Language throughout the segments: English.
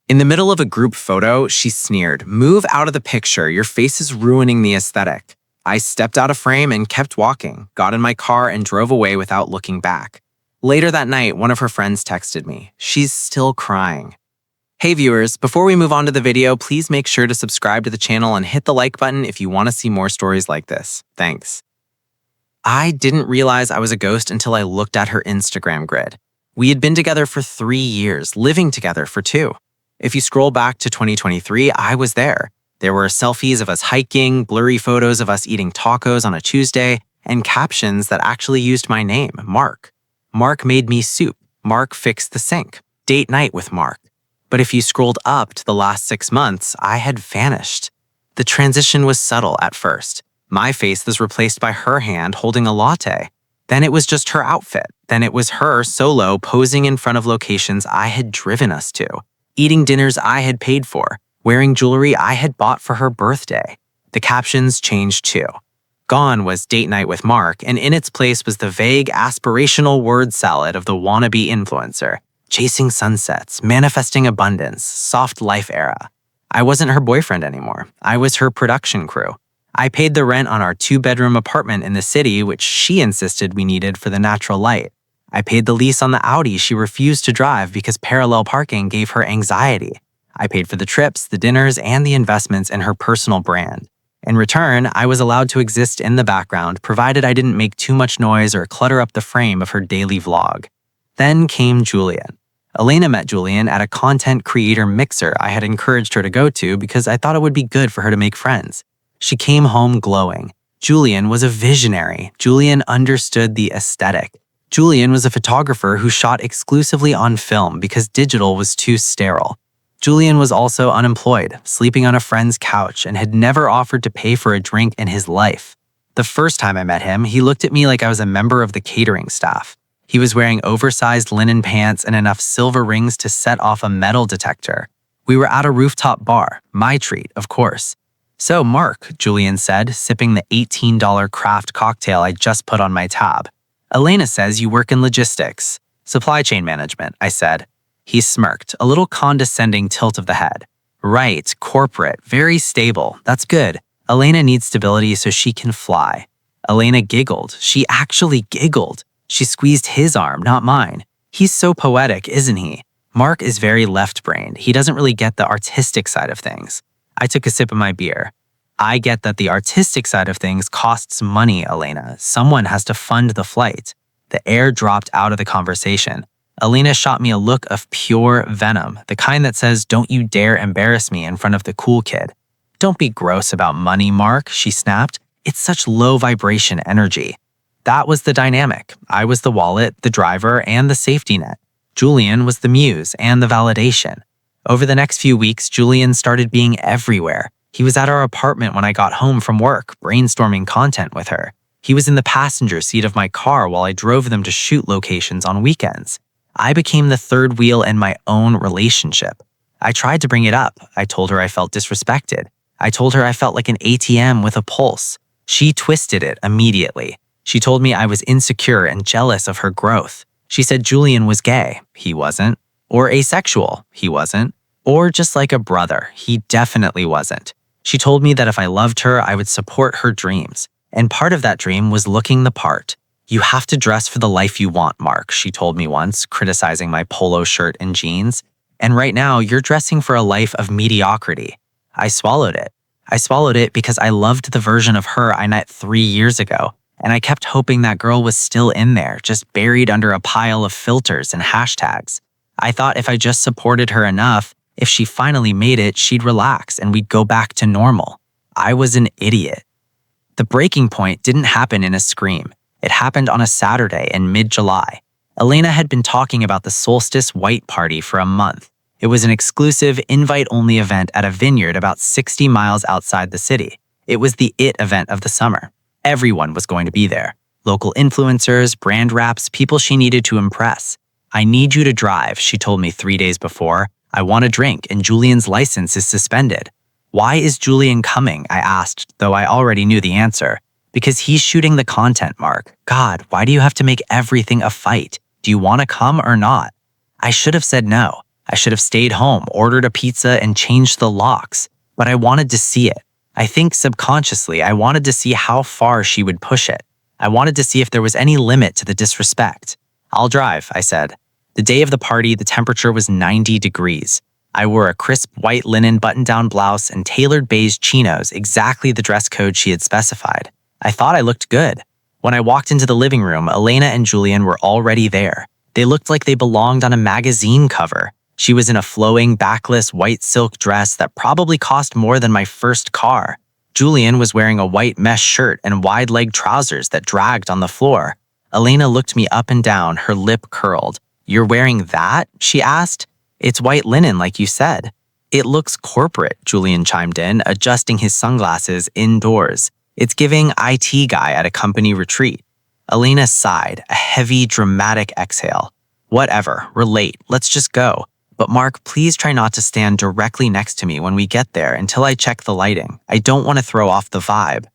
In the middle of a group photo, she sneered, "Move out of the picture, your face is ruining the aesthetic." I stepped out of frame and kept walking, got in my car and drove away without looking back. Later that night, one of her friends texted me. She's still crying. Hey viewers, before we move on to the video, please make sure to subscribe to the channel and hit the like button if you want to see more stories like this. Thanks. I didn't realize I was a ghost until I looked at her Instagram grid. We had been together for 3 years, living together for 2. If you scroll back to 2023, I was there. There were selfies of us hiking, blurry photos of us eating tacos on a Tuesday, and captions that actually used my name, Mark. Mark made me soup. Mark fixed the sink. Date night with Mark. But if you scrolled up to the last 6 months, I had vanished. The transition was subtle at first. My face was replaced by her hand holding a latte. Then it was just her outfit. Then it was her solo posing in front of locations I had driven us to, eating dinners I had paid for, wearing jewelry I had bought for her birthday. The captions changed too. Gone was date night with Mark, and in its place was the vague, aspirational word salad of the wannabe influencer, chasing sunsets, manifesting abundance, soft life era. I wasn't her boyfriend anymore. I was her production crew. I paid the rent on our 2-bedroom apartment in the city, which she insisted we needed for the natural light. I paid the lease on the Audi she refused to drive because parallel parking gave her anxiety. I paid for the trips, the dinners, and the investments in her personal brand. In return, I was allowed to exist in the background, provided I didn't make too much noise or clutter up the frame of her daily vlog. Then came Julian. Elena met Julian at a content creator mixer I had encouraged her to go to because I thought it would be good for her to make friends. She came home glowing. Julian was a visionary. Julian understood the aesthetic. Julian was a photographer who shot exclusively on film because digital was too sterile. Julian was also unemployed, sleeping on a friend's couch, and had never offered to pay for a drink in his life. The first time I met him, he looked at me like I was a member of the catering staff. He was wearing oversized linen pants and enough silver rings to set off a metal detector. We were at a rooftop bar, my treat, of course. "So, Mark," Julian said, sipping the $18 craft cocktail I just put on my tab. "Elena says you work in logistics." "Supply chain management," I said. He smirked, a little condescending tilt of the head. "Right, corporate, very stable. That's good. Elena needs stability so she can fly." Elena giggled. She actually giggled. She squeezed his arm, not mine. He's so poetic, isn't he? Mark is very left-brained. He doesn't really get the artistic side of things. I took a sip of my beer. "I get that the artistic side of things costs money, Elena. Someone has to fund the flight." The air dropped out of the conversation. Elena shot me a look of pure venom, the kind that says, "Don't you dare embarrass me in front of the cool kid." "Don't be gross about money, Mark," she snapped. "It's such low vibration energy." That was the dynamic. I was the wallet, the driver, and the safety net. Julian was the muse and the validation. Over the next few weeks, Julian started being everywhere. He was at our apartment when I got home from work, brainstorming content with her. He was in the passenger seat of my car while I drove them to shoot locations on weekends. I became the third wheel in my own relationship. I tried to bring it up. I told her I felt disrespected. I told her I felt like an ATM with a pulse. She twisted it immediately. She told me I was insecure and jealous of her growth. She said Julian was gay. He wasn't. Or asexual. He wasn't. Or just like a brother. He definitely wasn't. She told me that if I loved her, I would support her dreams. And part of that dream was looking the part. "You have to dress for the life you want, Mark," she told me once, criticizing my polo shirt and jeans. "And right now, you're dressing for a life of mediocrity." I swallowed it. I swallowed it because I loved the version of her I met 3 years ago, and I kept hoping that girl was still in there, just buried under a pile of filters and hashtags. I thought if I just supported her enough, if she finally made it, she'd relax and we'd go back to normal. I was an idiot. The breaking point didn't happen in a scream. It happened on a Saturday in mid-July. Elena had been talking about the Solstice White Party for a month. It was an exclusive, invite-only event at a vineyard about 60 miles outside the city. It was the it event of the summer. Everyone was going to be there. Local influencers, brand reps, people she needed to impress. "I need you to drive," she told me 3 days before. "I want a drink, and Julian's license is suspended." "Why is Julian coming?" I asked, though I already knew the answer. "Because he's shooting the content, Mark. God, why do you have to make everything a fight? Do you want to come or not?" I should have said no. I should have stayed home, ordered a pizza, and changed the locks. But I wanted to see it. I think subconsciously, I wanted to see how far she would push it. I wanted to see if there was any limit to the disrespect. "I'll drive," I said. The day of the party, the temperature was 90 degrees. I wore a crisp white linen button-down blouse and tailored beige chinos, exactly the dress code she had specified. I thought I looked good. When I walked into the living room, Elena and Julian were already there. They looked like they belonged on a magazine cover. She was in a flowing, backless white silk dress that probably cost more than my first car. Julian was wearing a white mesh shirt and wide-leg trousers that dragged on the floor. Elena looked me up and down, her lip curled. "You're wearing that?" she asked. "It's white linen, like you said." "It looks corporate," Julian chimed in, adjusting his sunglasses indoors. "It's giving IT guy at a company retreat." Elena sighed, a heavy, dramatic exhale. "Whatever, we're late. Let's just go. But Mark, please try not to stand directly next to me when we get there until I check the lighting. I don't want to throw off the vibe."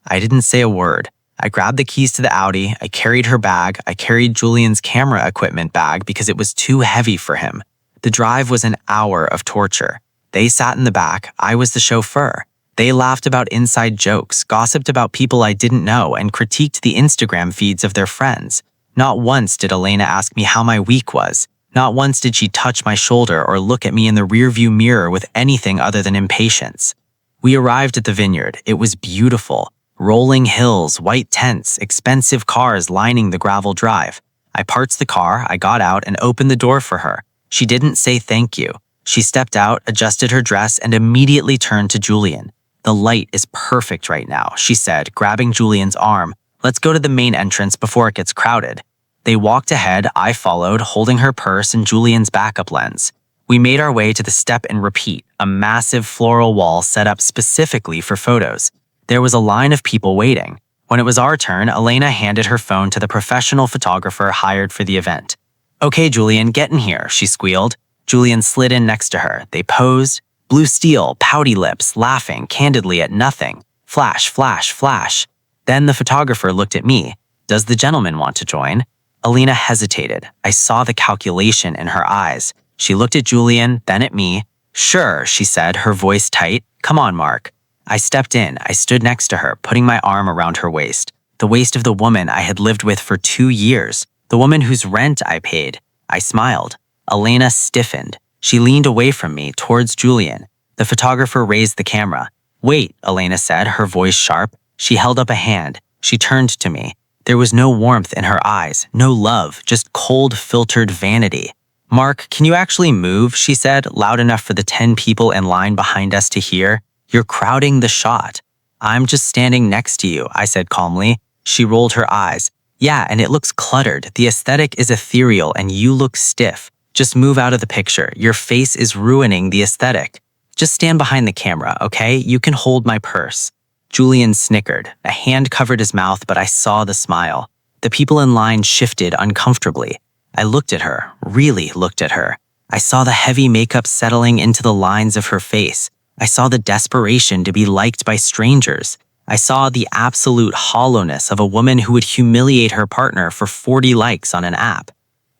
I didn't say a word. I grabbed the keys to the Audi, I carried her bag, I carried Julian's camera equipment bag because it was too heavy for him. The drive was an hour of torture. They sat in the back, I was the chauffeur. They laughed about inside jokes, gossiped about people I didn't know, and critiqued the Instagram feeds of their friends. Not once did Elena ask me how my week was. Not once did she touch my shoulder or look at me in the rearview mirror with anything other than impatience. We arrived at the vineyard. It was beautiful. Rolling hills, white tents, expensive cars lining the gravel drive. I parked the car, I got out, and opened the door for her. She didn't say thank you. She stepped out, adjusted her dress, and immediately turned to Julian. "The light is perfect right now," she said, grabbing Julian's arm. "Let's go to the main entrance before it gets crowded." They walked ahead, I followed, holding her purse and Julian's backup lens. We made our way to the step and repeat, a massive floral wall set up specifically for photos. There was a line of people waiting. When it was our turn, Elena handed her phone to the professional photographer hired for the event. "Okay, Julian, get in here," she squealed. Julian slid in next to her. They posed. Blue steel, pouty lips, laughing candidly at nothing. Flash, flash, flash. Then the photographer looked at me. "Does the gentleman want to join?" Elena hesitated. I saw the calculation in her eyes. She looked at Julian, then at me. "Sure," she said, her voice tight. "Come on, Mark." I stepped in. I stood next to her, putting my arm around her waist. The waist of the woman I had lived with for 2 years. The woman whose rent I paid. I smiled. Elena stiffened. She leaned away from me, towards Julian. The photographer raised the camera. "Wait," Elena said, her voice sharp. She held up a hand. She turned to me. There was no warmth in her eyes, no love, just cold, filtered vanity. "Mark, can you actually move?" she said, loud enough for the 10 people in line behind us to hear. "You're crowding the shot." "I'm just standing next to you," I said calmly. She rolled her eyes. "Yeah, and it looks cluttered. The aesthetic is ethereal and you look stiff. Just move out of the picture. Your face is ruining the aesthetic. Just stand behind the camera, okay? You can hold my purse." Julian snickered. A hand covered his mouth, but I saw the smile. The people in line shifted uncomfortably. I looked at her, really looked at her. I saw the heavy makeup settling into the lines of her face. I saw the desperation to be liked by strangers. I saw the absolute hollowness of a woman who would humiliate her partner for 40 likes on an app.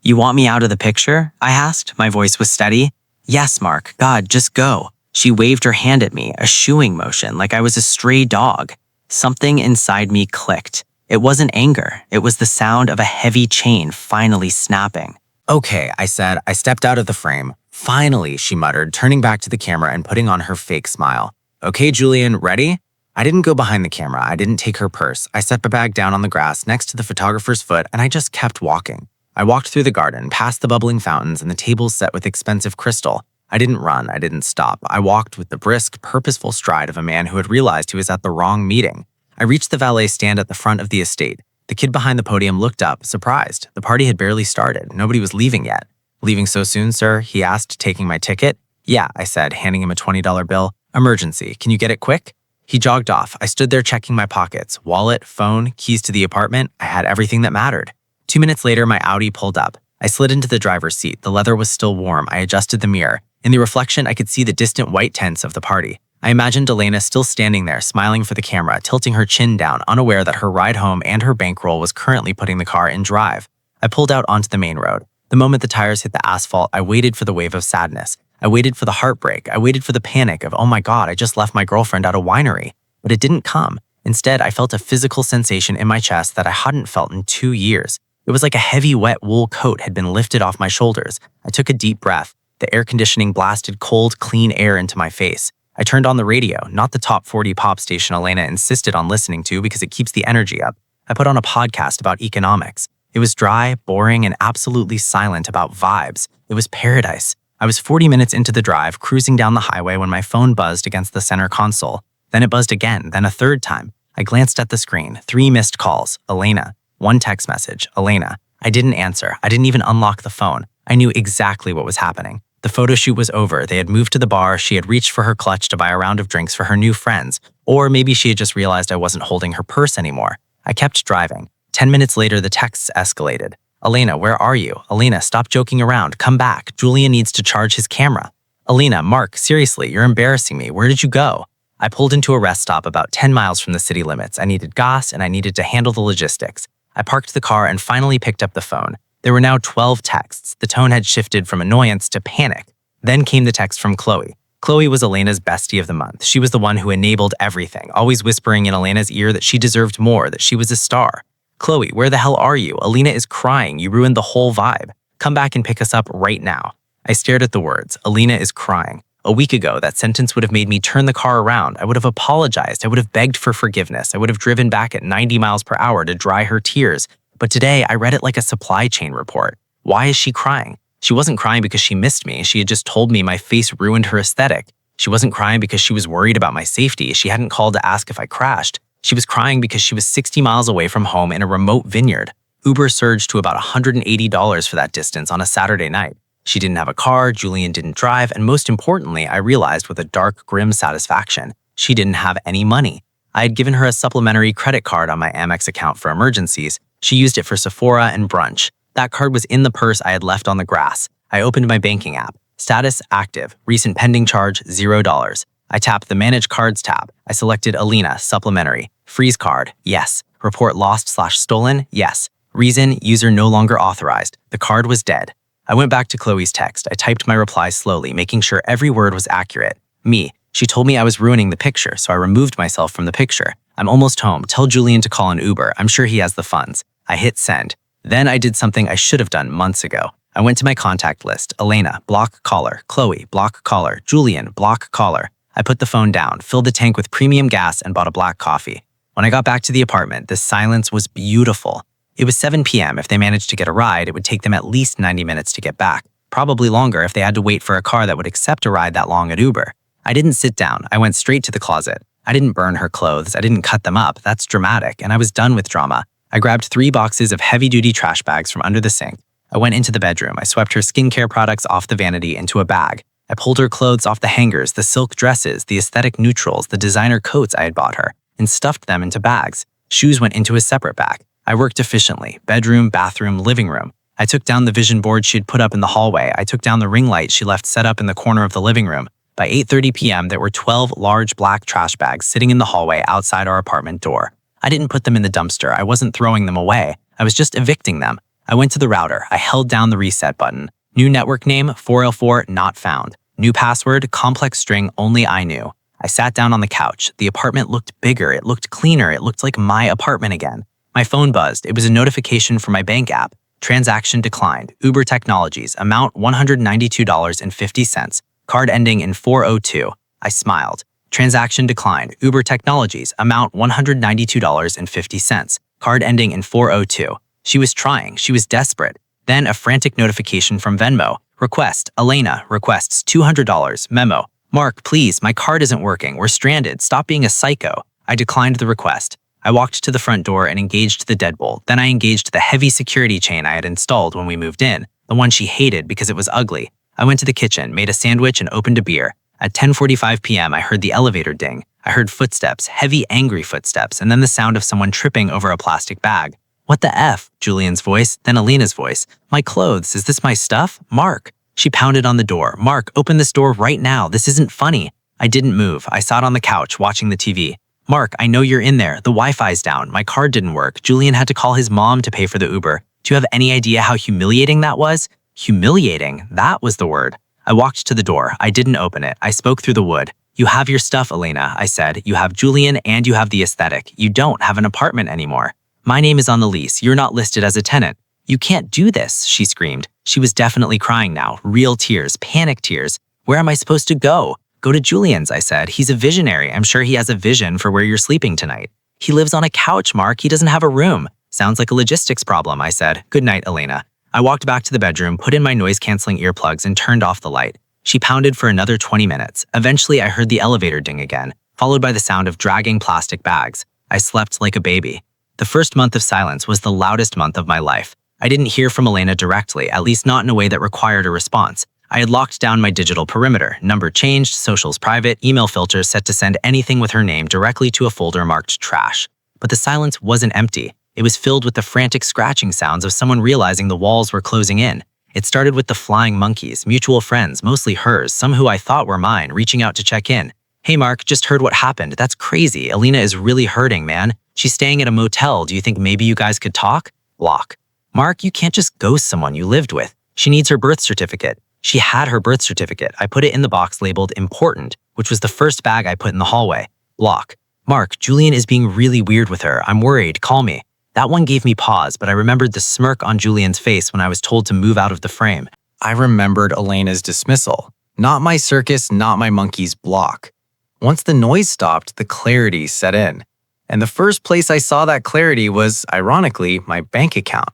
"You want me out of the picture?" I asked. My voice was steady. "Yes, Mark. God, just go." She waved her hand at me, a shooing motion, like I was a stray dog. Something inside me clicked. It wasn't anger. It was the sound of a heavy chain finally snapping. "Okay," I said. I stepped out of the frame. "Finally," she muttered, turning back to the camera and putting on her fake smile. "Okay, Julian, ready?" I didn't go behind the camera. I didn't take her purse. I set my bag down on the grass next to the photographer's foot, and I just kept walking. I walked through the garden, past the bubbling fountains and the tables set with expensive crystal. I didn't run. I didn't stop. I walked with the brisk, purposeful stride of a man who had realized he was at the wrong meeting. I reached the valet stand at the front of the estate. The kid behind the podium looked up, surprised. The party had barely started. Nobody was leaving yet. "Leaving so soon, sir?" he asked, taking my ticket. "Yeah," I said, handing him a $20 bill. "Emergency. Can you get it quick?" He jogged off. I stood there checking my pockets. Wallet, phone, keys to the apartment. I had everything that mattered. 2 minutes later, my Audi pulled up. I slid into the driver's seat. The leather was still warm. I adjusted the mirror. In the reflection, I could see the distant white tents of the party. I imagined Elena still standing there, smiling for the camera, tilting her chin down, unaware that her ride home and her bankroll was currently putting the car in drive. I pulled out onto the main road. The moment the tires hit the asphalt, I waited for the wave of sadness. I waited for the heartbreak. I waited for the panic of, oh my God, I just left my girlfriend at a winery. But it didn't come. Instead, I felt a physical sensation in my chest that I hadn't felt in 2 years. It was like a heavy, wet wool coat had been lifted off my shoulders. I took a deep breath. The air conditioning blasted cold, clean air into my face. I turned on the radio, not the top 40 pop station Elena insisted on listening to because it keeps the energy up. I put on a podcast about economics. It was dry, boring, and absolutely silent about vibes. It was paradise. I was 40 minutes into the drive, cruising down the highway when my phone buzzed against the center console. Then it buzzed again, then a third time. I glanced at the screen. 3 missed calls. Elena. 1 text message. Elena. I didn't answer. I didn't even unlock the phone. I knew exactly what was happening. The photo shoot was over. They had moved to the bar. She had reached for her clutch to buy a round of drinks for her new friends. Or maybe she had just realized I wasn't holding her purse anymore. I kept driving. 10 minutes later, the texts escalated. Elena, where are you? Elena, stop joking around. Come back. Julian needs to charge his camera. Elena, Mark, seriously, you're embarrassing me. Where did you go? I pulled into a rest stop about 10 miles from the city limits. I needed gas and I needed to handle the logistics. I parked the car and finally picked up the phone. There were now 12 texts. The tone had shifted from annoyance to panic. Then came the text from Qley. Qley was Elena's bestie of the month. She was the one who enabled everything, always whispering in Elena's ear that she deserved more, that she was a star. Qley, where the hell are you? Elena is crying. You ruined the whole vibe. Come back and pick us up right now. I stared at the words. Elena is crying. A week ago, that sentence would have made me turn the car around. I would have apologized. I would have begged for forgiveness. I would have driven back at 90 miles per hour to dry her tears. But today, I read it like a supply chain report. Why is she crying? She wasn't crying because she missed me. She had just told me my face ruined her aesthetic. She wasn't crying because she was worried about my safety. She hadn't called to ask if I crashed. She was crying because she was 60 miles away from home in a remote vineyard. Uber surged to about $180 for that distance on a Saturday night. She didn't have a car, Julian didn't drive, and most importantly, I realized with a dark, grim satisfaction, she didn't have any money. I had given her a supplementary credit card on my Amex account for emergencies. She used it for Sephora and brunch. That card was in the purse I had left on the grass. I opened my banking app. Status active. Recent pending charge $0. I tapped the Manage Cards tab. I selected Elena, supplementary. Freeze card, yes. Report lost/stolen, yes. Reason, user no longer authorized. The card was dead. I went back to Qley's text. I typed my reply slowly, making sure every word was accurate. Me. She told me I was ruining the picture, so I removed myself from the picture. I'm almost home. Tell Julian to call an Uber. I'm sure he has the funds. I hit send. Then I did something I should have done months ago. I went to my contact list. Elena, block caller. Qley, block caller. Julian, block caller. I put the phone down, filled the tank with premium gas, and bought a black coffee. When I got back to the apartment, the silence was beautiful. It was 7 p.m. If they managed to get a ride, it would take them at least 90 minutes to get back. Probably longer if they had to wait for a car that would accept a ride that long at Uber. I didn't sit down. I went straight to the closet. I didn't burn her clothes. I didn't cut them up. That's dramatic, and I was done with drama. I grabbed 3 boxes of heavy-duty trash bags from under the sink. I went into the bedroom. I swept her skincare products off the vanity into a bag. I pulled her clothes off the hangers, the silk dresses, the aesthetic neutrals, the designer coats I had bought her, and stuffed them into bags. Shoes went into a separate bag. I worked efficiently. Bedroom, bathroom, living room. I took down the vision board she had put up in the hallway. I took down the ring light she left set up in the corner of the living room. By 8:30 p.m., there were 12 large black trash bags sitting in the hallway outside our apartment door. I didn't put them in the dumpster. I wasn't throwing them away. I was just evicting them. I went to the router. I held down the reset button. New network name, 404 not found. New password, complex string only I knew. I sat down on the couch. The apartment looked bigger. It looked cleaner. It looked like my apartment again. My phone buzzed. It was a notification from my bank app. Transaction declined. Uber Technologies. Amount $192.50. Card ending in 402. I smiled. Transaction declined. Uber Technologies. Amount $192.50. Card ending in 402. She was trying. She was desperate. Then a frantic notification from Venmo. Request. Elena requests $200. Memo. Mark, please, my card isn't working. We're stranded. Stop being a psycho. I declined the request. I walked to the front door and engaged the deadbolt. Then I engaged the heavy security chain I had installed when we moved in, the one she hated because it was ugly. I went to the kitchen, made a sandwich, and opened a beer. At 10:45 p.m., I heard the elevator ding. I heard footsteps, heavy, angry footsteps, and then the sound of someone tripping over a plastic bag. What the F? Julian's voice, then Elena's voice. My clothes, is this my stuff? Mark. She pounded on the door. Mark, open this door right now. This isn't funny. I didn't move. I sat on the couch watching the TV. Mark, I know you're in there. The Wi-Fi's down. My card didn't work. Julian had to call his mom to pay for the Uber. Do you have any idea how humiliating that was? Humiliating, that was the word. I walked to the door. I didn't open it. I spoke through the wood. You have your stuff, Elena, I said. You have Julian and you have the aesthetic. You don't have an apartment anymore. My name is on the lease. You're not listed as a tenant. You can't do this, she screamed. She was definitely crying now. Real tears, panic tears. Where am I supposed to go? Go to Julian's, I said. He's a visionary. I'm sure he has a vision for where you're sleeping tonight. He lives on a couch, Mark. He doesn't have a room. Sounds like a logistics problem, I said. Good night, Elena. I walked back to the bedroom, put in my noise-canceling earplugs, and turned off the light. She pounded for another 20 minutes. Eventually, I heard the elevator ding again, followed by the sound of dragging plastic bags. I slept like a baby. The first month of silence was the loudest month of my life. I didn't hear from Elena directly, at least not in a way that required a response. I had locked down my digital perimeter, number changed, socials private, email filters set to send anything with her name directly to a folder marked trash. But the silence wasn't empty. It was filled with the frantic scratching sounds of someone realizing the walls were closing in. It started with the flying monkeys, mutual friends, mostly hers, some who I thought were mine, reaching out to check in. Hey Mark, just heard what happened. That's crazy. Elena is really hurting, man. She's staying at a motel. Do you think maybe you guys could talk? Block. Mark, you can't just ghost someone you lived with. She needs her birth certificate. She had her birth certificate. I put it in the box labeled important, which was the first bag I put in the hallway. Block. Mark, Julian is being really weird with her. I'm worried. Call me. That one gave me pause, but I remembered the smirk on Julian's face when I was told to move out of the frame. I remembered Elena's dismissal. Not my circus, not my monkeys. Block. Once the noise stopped, the clarity set in. And the first place I saw that clarity was, ironically, my bank account.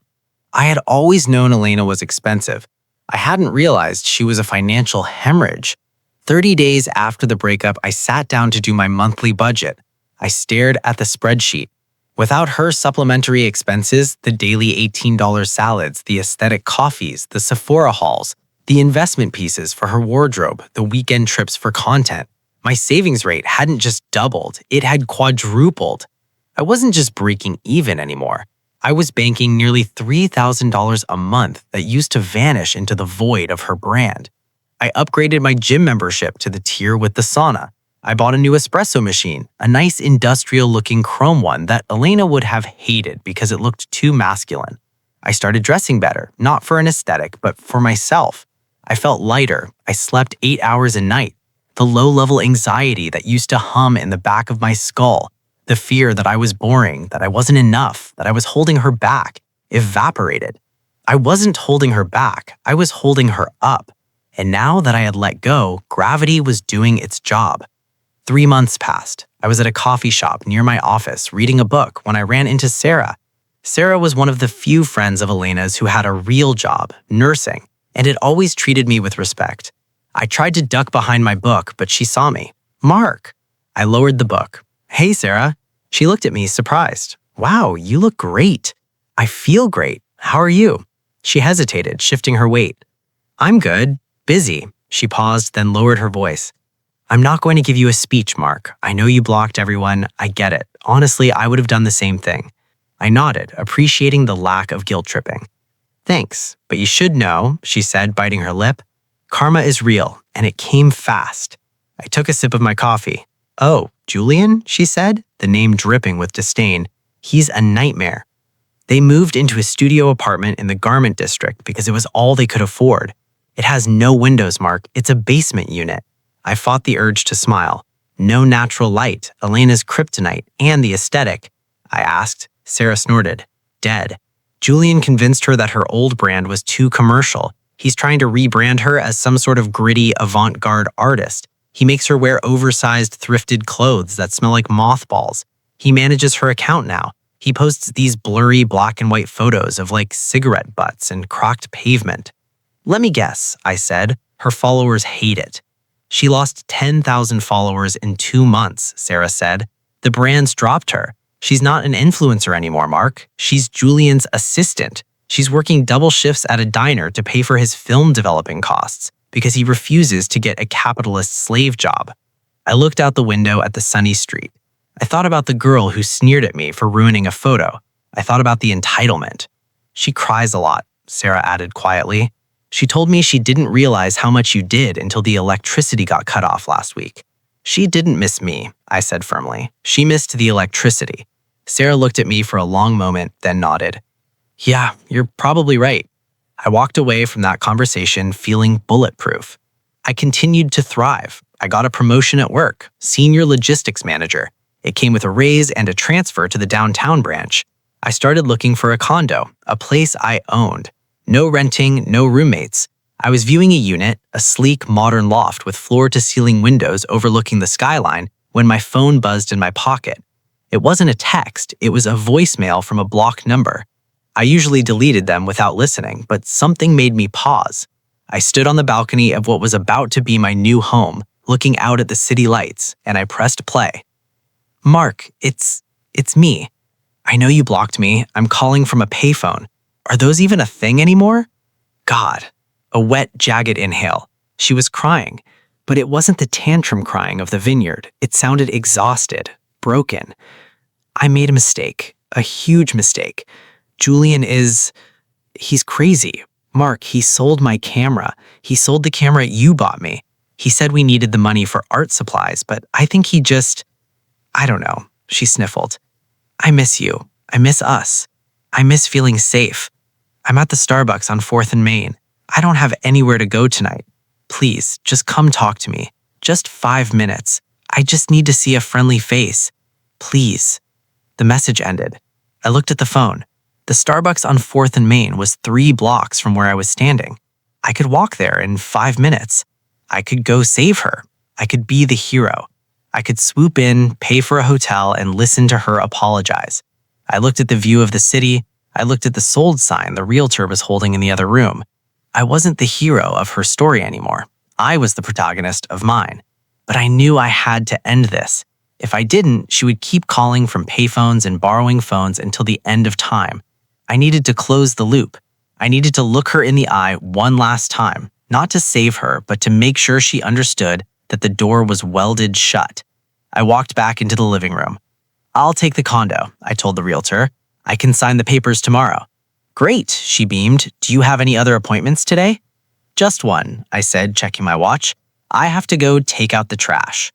I had always known Elena was expensive. I hadn't realized she was a financial hemorrhage. 30 days after the breakup, I sat down to do my monthly budget. I stared at the spreadsheet. Without her supplementary expenses, the daily $18 salads, the aesthetic coffees, the Sephora hauls, the investment pieces for her wardrobe, the weekend trips for content, my savings rate hadn't just doubled, it had quadrupled. I wasn't just breaking even anymore. I was banking nearly $3,000 a month that used to vanish into the void of her brand. I upgraded my gym membership to the tier with the sauna. I bought a new espresso machine, a nice industrial-looking chrome one that Elena would have hated because it looked too masculine. I started dressing better, not for an aesthetic, but for myself. I felt lighter. I slept 8 hours a night. The low-level anxiety that used to hum in the back of my skull, the fear that I was boring, that I wasn't enough, that I was holding her back, evaporated. I wasn't holding her back. I was holding her up. And now that I had let go, gravity was doing its job. 3 months passed. I was at a coffee shop near my office reading a book when I ran into Sarah. Sarah was one of the few friends of Elena's who had a real job, nursing, and had always treated me with respect. I tried to duck behind my book, but she saw me. Mark! I lowered the book. Hey, Sarah. She looked at me, surprised. Wow, you look great. I feel great. How are you? She hesitated, shifting her weight. I'm good. Busy. She paused, then lowered her voice. I'm not going to give you a speech, Mark. I know you blocked everyone. I get it. Honestly, I would have done the same thing. I nodded, appreciating the lack of guilt tripping. Thanks, but you should know, she said, biting her lip. Karma is real, and it came fast. I took a sip of my coffee. Oh, Julian, she said, the name dripping with disdain. He's a nightmare. They moved into a studio apartment in the garment district because it was all they could afford. It has no windows, Mark. It's a basement unit. I fought the urge to smile. No natural light, Elena's kryptonite, and the aesthetic. I asked. Sarah snorted. Dead. Julian convinced her that her old brand was too commercial. He's trying to rebrand her as some sort of gritty avant-garde artist. He makes her wear oversized thrifted clothes that smell like mothballs. He manages her account now. He posts these blurry black and white photos of like cigarette butts and crocked pavement. Let me guess, I said. Her followers hate it. She lost 10,000 followers in 2 months, Sarah said. The brand's dropped her. She's not an influencer anymore, Mark. She's Julian's assistant. She's working double shifts at a diner to pay for his film developing costs because he refuses to get a capitalist slave job. I looked out the window at the sunny street. I thought about the girl who sneered at me for ruining a photo. I thought about the entitlement. She cries a lot, Sarah added quietly. She told me she didn't realize how much you did until the electricity got cut off last week. She didn't miss me, I said firmly. She missed the electricity. Sarah looked at me for a long moment, then nodded. Yeah, you're probably right. I walked away from that conversation feeling bulletproof. I continued to thrive. I got a promotion at work, senior logistics manager. It came with a raise and a transfer to the downtown branch. I started looking for a condo, a place I owned. No renting, no roommates. I was viewing a unit, a sleek, modern loft with floor-to-ceiling windows overlooking the skyline, when my phone buzzed in my pocket. It wasn't a text, it was a voicemail from a blocked number. I usually deleted them without listening, but something made me pause. I stood on the balcony of what was about to be my new home, looking out at the city lights, and I pressed play. "Mark, it's me. I know you blocked me. I'm calling from a payphone. Are those even a thing anymore?" God. A wet, jagged inhale. She was crying, but it wasn't the tantrum crying of the vineyard. It sounded exhausted, broken. "I made a mistake, a huge mistake. Julian he's crazy. Mark, he sold my camera. He sold the camera you bought me. He said we needed the money for art supplies, but I think I don't know." She sniffled. "I miss you. I miss us. I miss feeling safe. I'm at the Starbucks on 4th and Main. I don't have anywhere to go tonight. Please, just come talk to me. Just 5 minutes. I just need to see a friendly face. Please." The message ended. I looked at the phone. The Starbucks on 4th and Main was 3 blocks from where I was standing. I could walk there in 5 minutes. I could go save her. I could be the hero. I could swoop in, pay for a hotel, and listen to her apologize. I looked at the view of the city. I looked at the sold sign the realtor was holding in the other room. I wasn't the hero of her story anymore. I was the protagonist of mine. But I knew I had to end this. If I didn't, she would keep calling from payphones and borrowing phones until the end of time. I needed to close the loop. I needed to look her in the eye one last time, not to save her, but to make sure she understood that the door was welded shut. I walked back into the living room. "I'll take the condo," I told the realtor. "I can sign the papers tomorrow." "Great," she beamed. "Do you have any other appointments today?" "Just one," I said, checking my watch. "I have to go take out the trash."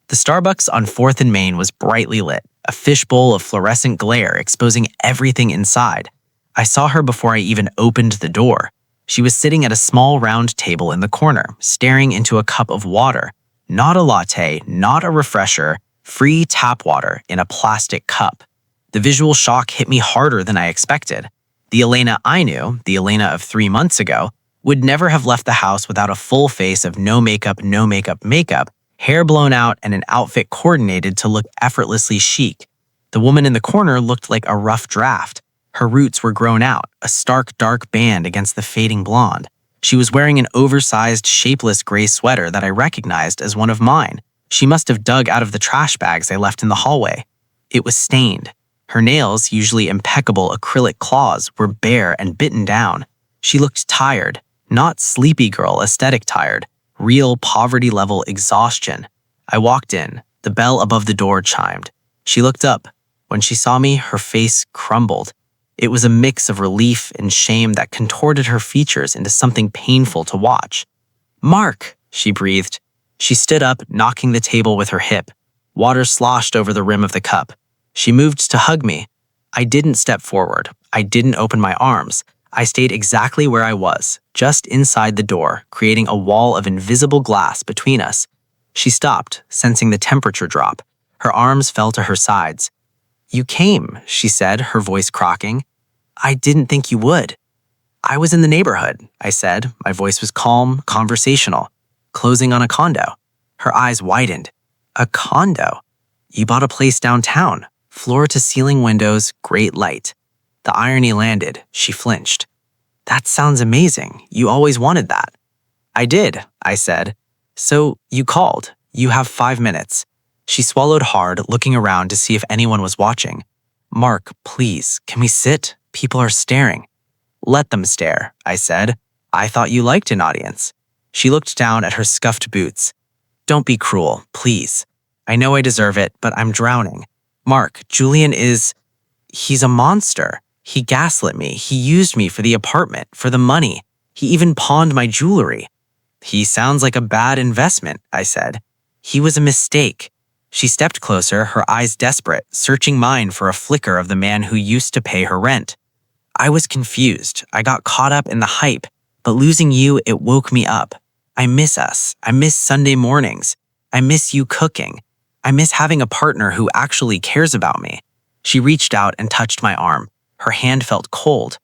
The Starbucks on 4th and Main was brightly lit, a fishbowl of fluorescent glare exposing everything inside. I saw her before I even opened the door. She was sitting at a small round table in the corner, staring into a cup of water. Not a latte, not a refresher, free tap water in a plastic cup. The visual shock hit me harder than I expected. The Elena I knew, the Elena of 3 months ago, would never have left the house without a full face of no makeup, hair blown out, and an outfit coordinated to look effortlessly chic. The woman in the corner looked like a rough draft. Her roots were grown out, a stark, dark band against the fading blonde. She was wearing an oversized, shapeless gray sweater that I recognized as one of mine. She must have dug out of the trash bags I left in the hallway. It was stained. Her nails, usually impeccable acrylic claws, were bare and bitten down. She looked tired, not sleepy girl aesthetic tired, real poverty-level exhaustion. I walked in. The bell above the door chimed. She looked up. When she saw me, her face crumbled. It was a mix of relief and shame that contorted her features into something painful to watch. "Mark," she breathed. She stood up, knocking the table with her hip. Water sloshed over the rim of the cup. She moved to hug me. I didn't step forward. I didn't open my arms. I stayed exactly where I was, just inside the door, creating a wall of invisible glass between us. She stopped, sensing the temperature drop. Her arms fell to her sides. "You came," she said, her voice crocking. "I didn't think you would." "I was in the neighborhood," I said. My voice was calm, conversational. "Closing on a condo." Her eyes widened. "A condo? You bought a place downtown. Floor-to-ceiling windows, great light." The irony landed. She flinched. "That sounds amazing. You always wanted that." "I did," I said. "So you called. You have 5 minutes." She swallowed hard, looking around to see if anyone was watching. "Mark, please, can we sit? People are staring." "Let them stare," I said. "I thought you liked an audience." She looked down at her scuffed boots. "Don't be cruel, please. I know I deserve it, but I'm drowning. Mark, Julian he's a monster. He gaslit me. He used me for the apartment, for the money. He even pawned my jewelry." "He sounds like a bad investment," I said. "He was a mistake." She stepped closer, her eyes desperate, searching mine for a flicker of the man who used to pay her rent. I was confused. I got caught up in the hype, but losing you, it woke me up. I miss us. I miss Sunday mornings. I miss you cooking. I miss having a partner who actually cares about me. She reached out and touched my arm. Her hand felt cold.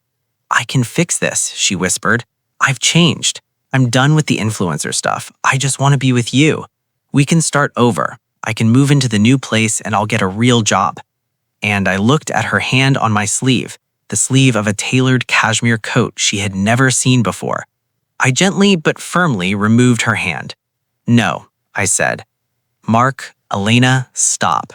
I can fix this, she whispered. I've changed. I'm done with the influencer stuff. I just want to be with you. We can start over. I can move into the new place and I'll get a real job. And I looked at her hand on my sleeve, the sleeve of a tailored cashmere coat she had never seen before. I gently but firmly removed her hand. No, I said. Mark, Elena, stop.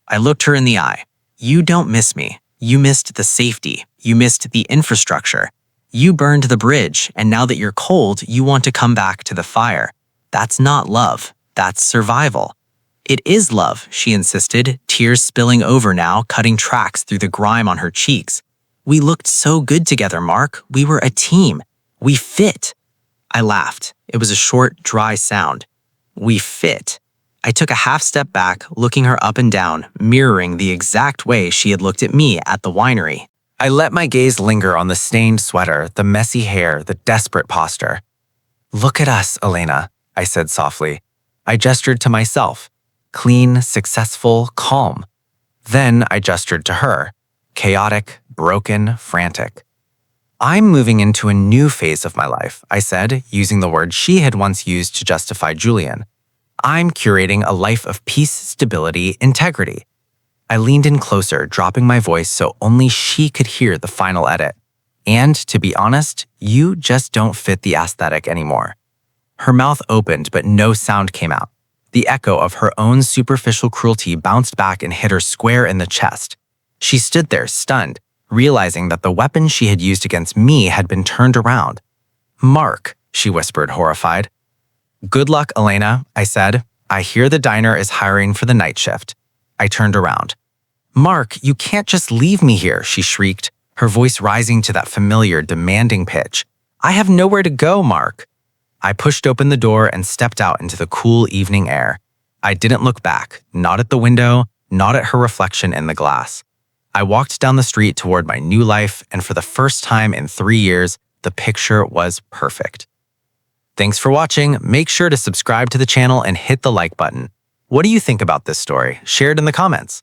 I looked her in the eye. You don't miss me. You missed the safety. You missed the infrastructure. You burned the bridge, and now that you're cold, you want to come back to the fire. That's not love. That's survival. It is love, she insisted, tears spilling over now, cutting tracks through the grime on her cheeks. We looked so good together, Mark. We were a team. We fit. I laughed. It was a short, dry sound. We fit. I took a half step back, looking her up and down, mirroring the exact way she had looked at me at the winery. I let my gaze linger on the stained sweater, the messy hair, the desperate posture. Look at us, Elena, I said softly. I gestured to myself. Clean, successful, calm. Then I gestured to her. Chaotic, broken, frantic. I'm moving into a new phase of my life, I said, using the word she had once used to justify Julian. I'm curating a life of peace, stability, integrity. I leaned in closer, dropping my voice so only she could hear the final edit. And, to be honest, you just don't fit the aesthetic anymore. Her mouth opened, but no sound came out. The echo of her own superficial cruelty bounced back and hit her square in the chest. She stood there, stunned, realizing that the weapon she had used against me had been turned around. Mark, she whispered, horrified. Good luck, Elena, I said. I hear the diner is hiring for the night shift. I turned around. Mark, you can't just leave me here, she shrieked, her voice rising to that familiar, demanding pitch. I have nowhere to go, Mark. I pushed open the door and stepped out into the cool evening air. I didn't look back, not at the window, not at her reflection in the glass. I walked down the street toward my new life, and for the first time in 3 years, the picture was perfect. Thanks for watching. Make sure to subscribe to the channel and hit the like button. What do you think about this story? Share it in the comments.